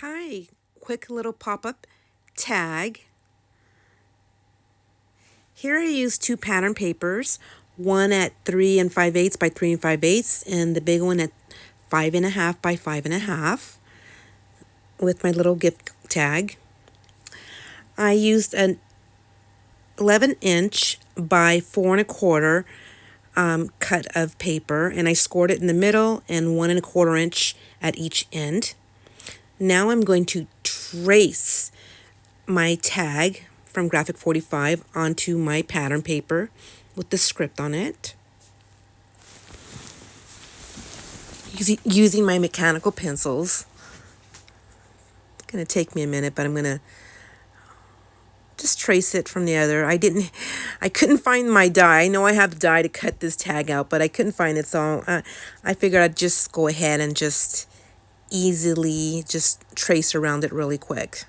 Hi, quick little pop-up tag. Here I use two pattern papers, one at 3 and 5/8 by 3 and 5/8, and the big one at 5.5 by 5.5 with my little gift tag. I used an 11-inch by 4 1/4 cut of paper, and I scored it in the middle and 1 1/4 inch at each end. Now I'm going to trace my tag from Graphic 45 onto my pattern paper with the script on it. Using my mechanical pencils. It's going to take me a minute, but I'm going to just trace it from the other. I couldn't find my die. I know I have the die to cut this tag out, but I couldn't find it, so I figured I'd just go ahead and just easily just trace around it really quick.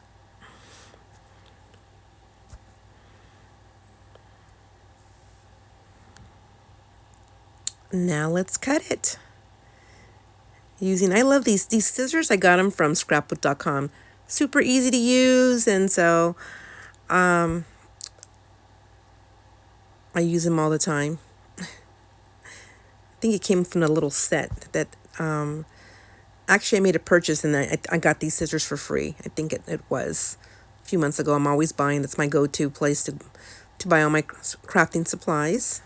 Now let's cut it. I love these scissors. I got them from scrapbook.com. Super easy to use, and so I use them all the time. I think it came from a little set that actually I made a purchase, and I got these scissors for free. I think it was a few months ago. I'm always buying. That's my go-to place to buy all my crafting supplies.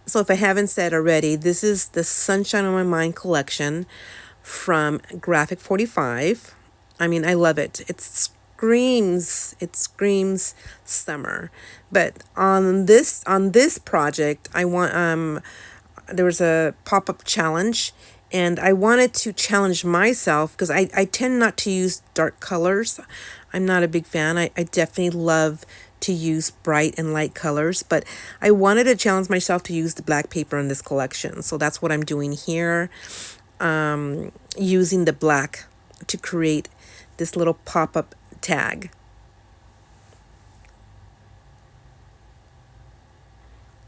So if I haven't said already, this is the Sunshine on My Mind collection from Graphic 45. I mean, I love it. It screams summer. But on this project, I want there was a pop-up challenge, and I wanted to challenge myself because I tend not to use dark colors. I'm not a big fan. I definitely love to use bright and light colors, but I wanted to challenge myself to use the black paper in this collection. So that's what I'm doing here, using the black to create this little pop-up tag.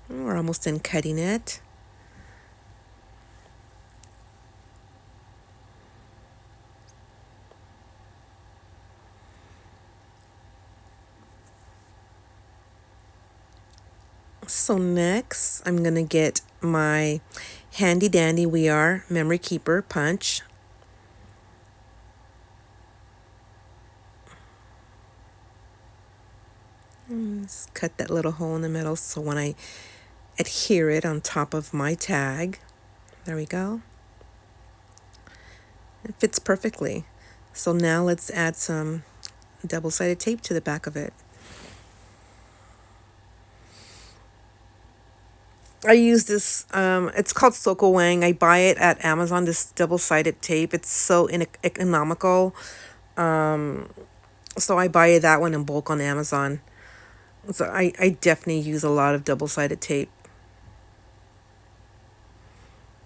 We're almost done cutting it. So next, I'm going to get my handy dandy We Are Memory Keeper punch. Just cut that little hole in the middle so when I adhere it on top of my tag, there we go. It fits perfectly. So now let's add some double-sided tape to the back of it. I use this, it's called Soko Wang. I buy it at Amazon, this double-sided tape. It's so economical. So I buy that one in bulk on Amazon. So I definitely use a lot of double-sided tape.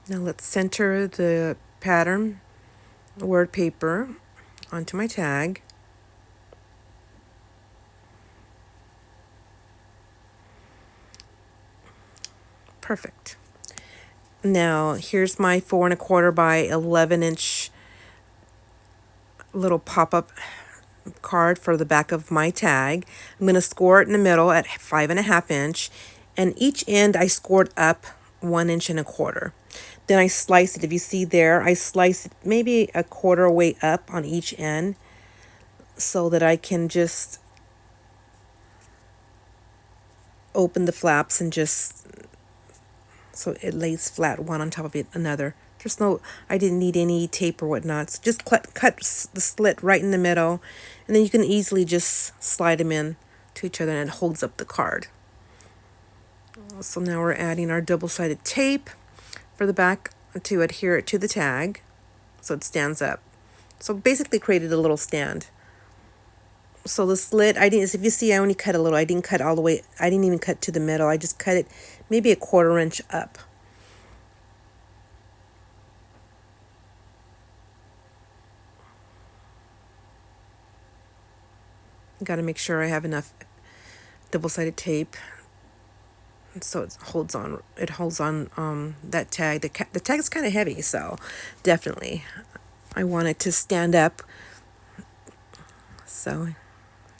Now let's center the pattern word paper onto my tag. Perfect. Now here's my 4 1/4 by 11-inch little pop-up card for the back of my tag. I'm going to score it in the middle at 5.5 inch, and each end I scored up 1 1/4 inch. Then I slice it. If you see there, I slice it maybe a quarter way up on each end so that I can just open the flaps and just so it lays flat one on top of another. I didn't need any tape or whatnot. So just cut the slit right in the middle, and then you can easily just slide them in to each other, and it holds up the card. So now we're adding our double-sided tape for the back to adhere it to the tag so it stands up. So basically created a little stand. So the slit, if you see, I only cut a little. I didn't cut all the way. I didn't even cut to the middle. I just cut it maybe a 1/4 inch up. Got to make sure I have enough double-sided tape so it holds on. It holds on that tag. The tag is kind of heavy, so definitely I want it to stand up. So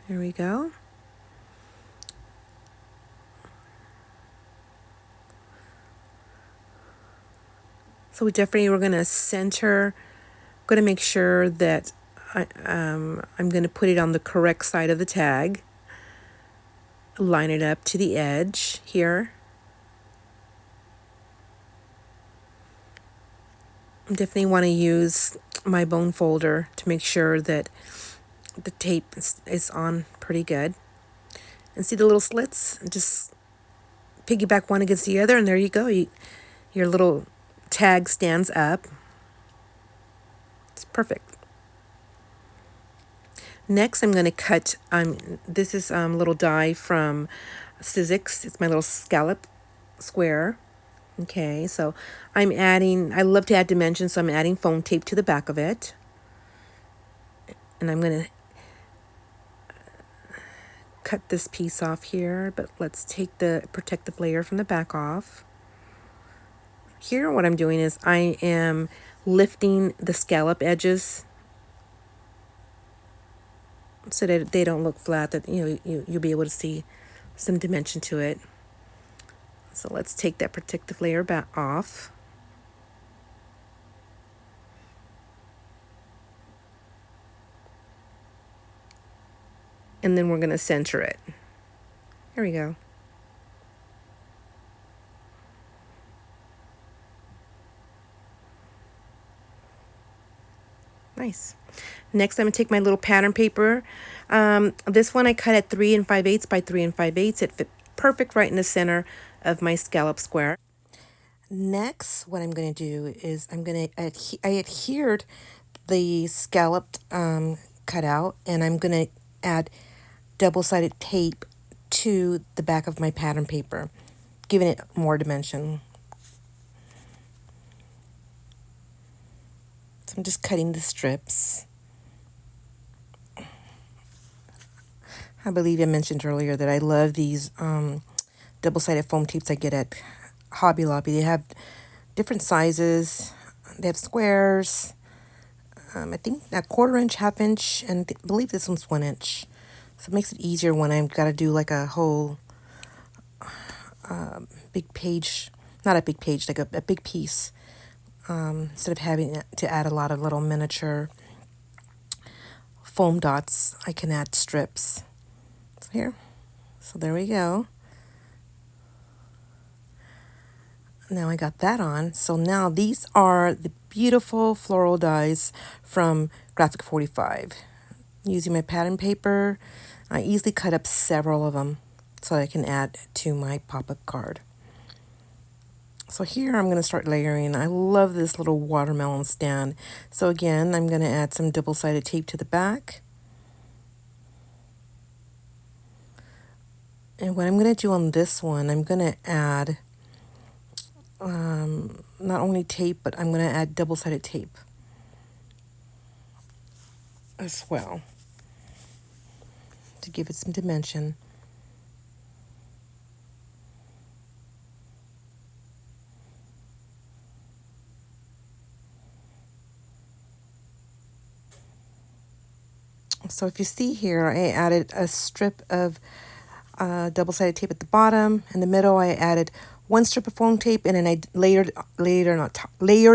here we go. So we're going to center, going to make sure that I'm going to put it on the correct side of the tag. Line it up to the edge here. Definitely want to use my bone folder to make sure that the tape is on pretty good. And see the little slits? Just piggyback one against the other, and there you go. Your little tag stands up. It's perfect. Next, I'm going to cut, this is a little die from Sizzix. It's my little scallop square. Okay, so I love to add dimensions, so I'm adding foam tape to the back of it. And I'm going to cut this piece off here, but let's take the protective layer from the back off. Here, what I'm doing is I am lifting the scallop edges so that they don't look flat, that you'll be able to see some dimension to it. So let's take that protective layer back off. And then we're going to center it. Here we go. Nice. Next, I'm going to take my little pattern paper. This one I cut at 3 5/8 by 3 5/8. It fit perfect right in the center of my scallop square. Next, what I'm going to do is I adhered the scalloped cutout, and I'm going to add double-sided tape to the back of my pattern paper, giving it more dimension. So I'm just cutting the strips. I believe I mentioned earlier that I love these double-sided foam tapes I get at Hobby Lobby. They have different sizes. They have squares. I think a 1/4 inch, 1/2 inch, and I believe this one's 1 inch. So it makes it easier when I've got to do like a whole big page, not a big page, like a big piece, instead of having to add a lot of little miniature foam dots. I can add strips. So here, so there we go. Now I got that on. So now these are the beautiful floral dies from Graphic 45. Using my pattern paper, I easily cut up several of them so I can add to my pop-up card. So here I'm going to start layering. I love this little watermelon stand. So again, I'm going to add some double-sided tape to the back. And what I'm going to do on this one, I'm going to add not only tape, but I'm going to add double-sided tape as well to give it some dimension. So if you see here, I added a strip of double-sided tape at the bottom. In the middle, I added one strip of foam tape, and then I layered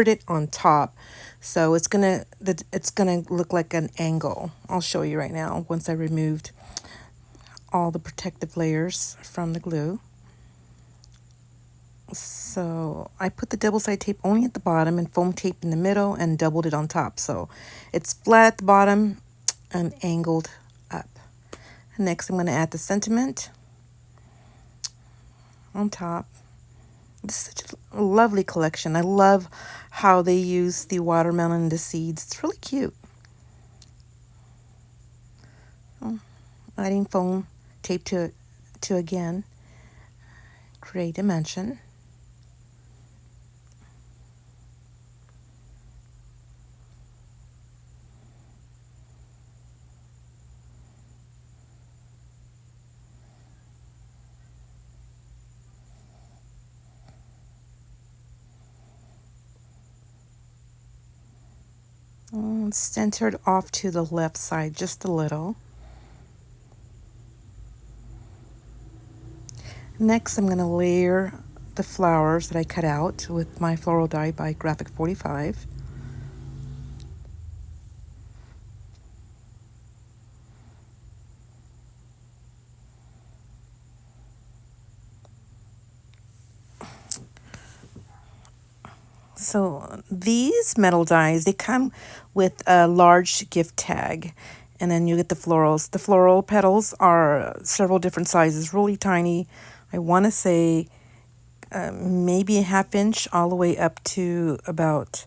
it on top. So it's gonna look like an angle. I'll show you right now once I removed all the protective layers from the glue. So I put the double-sided tape only at the bottom and foam tape in the middle and doubled it on top. So it's flat at the bottom and angled up. Next, I'm going to add the sentiment on top. This is such a lovely collection. I love how they use the watermelon and the seeds. It's really cute. Adding foam tape to again create dimension. centered off to the left side just a little. Next, I'm going to layer the flowers that I cut out with my floral die by Graphic 45. So these metal dies, they come with a large gift tag, and then you get the florals. The floral petals are several different sizes, really tiny. I want to say maybe a half inch all the way up to about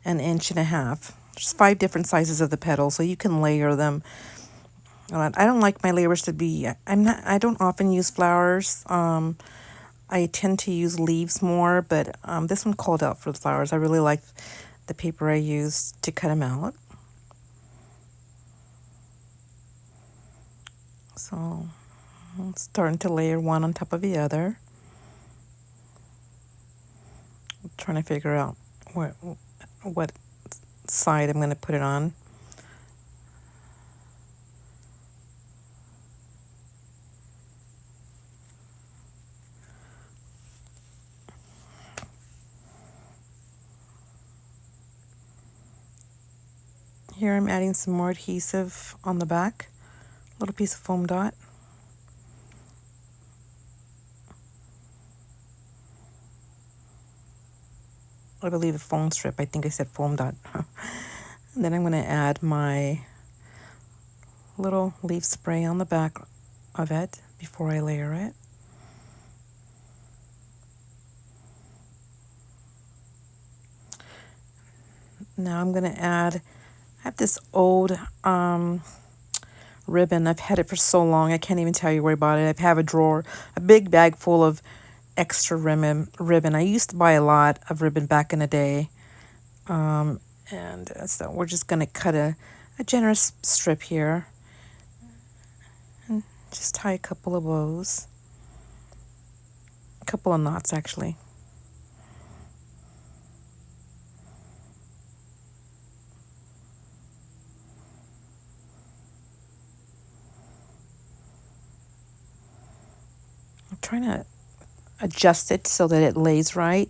an inch and a half. There's 5 different sizes of the petals, so you can layer them. I don't like my layers to be, I don't often use flowers. I tend to use leaves more, but this one called out for the flowers. I really like the paper I used to cut them out. So I'm starting to layer one on top of the other. I'm trying to figure out what side I'm going to put it on. Here I'm adding some more adhesive on the back, a little piece of foam dot. I believe a foam strip, I think I said foam dot. And then I'm going to add my little leaf spray on the back of it before I layer it. Now I'm going to add, I have this old ribbon. I've had it for so long, I can't even tell you where I bought it. I have a drawer, a big bag full of extra ribbon. I used to buy a lot of ribbon back in the day. And so we're just going to cut a generous strip here. And just tie a couple of bows. A couple of knots, actually. I'm trying to adjust it so that it lays right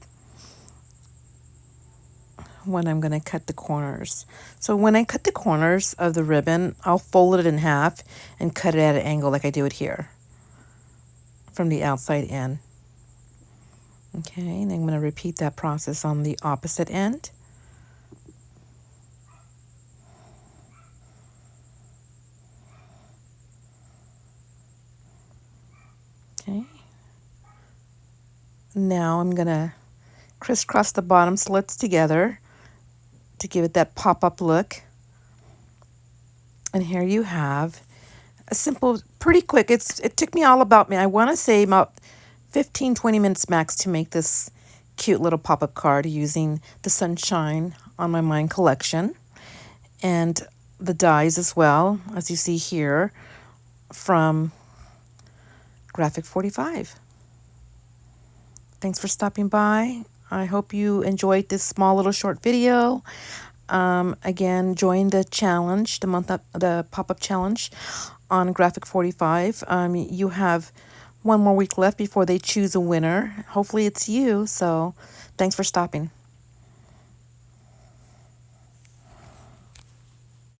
when I'm going to cut the corners. So when I cut the corners of the ribbon, I'll fold it in half and cut it at an angle like I do it here from the outside in. Okay, and I'm going to repeat that process on the opposite end. Okay. Now I'm going to crisscross the bottom slits together to give it that pop-up look. And here you have a simple, pretty quick, it took me all about me. I want to say about 15-20 minutes max to make this cute little pop-up card using the Sunshine on My Mind collection and the dies as well, as you see here from Graphic 45. Thanks for stopping by. I hope you enjoyed this small little short video. Again, join the challenge, the pop-up challenge on Graphic 45. You have one more week left before they choose a winner. Hopefully it's you. So thanks for stopping.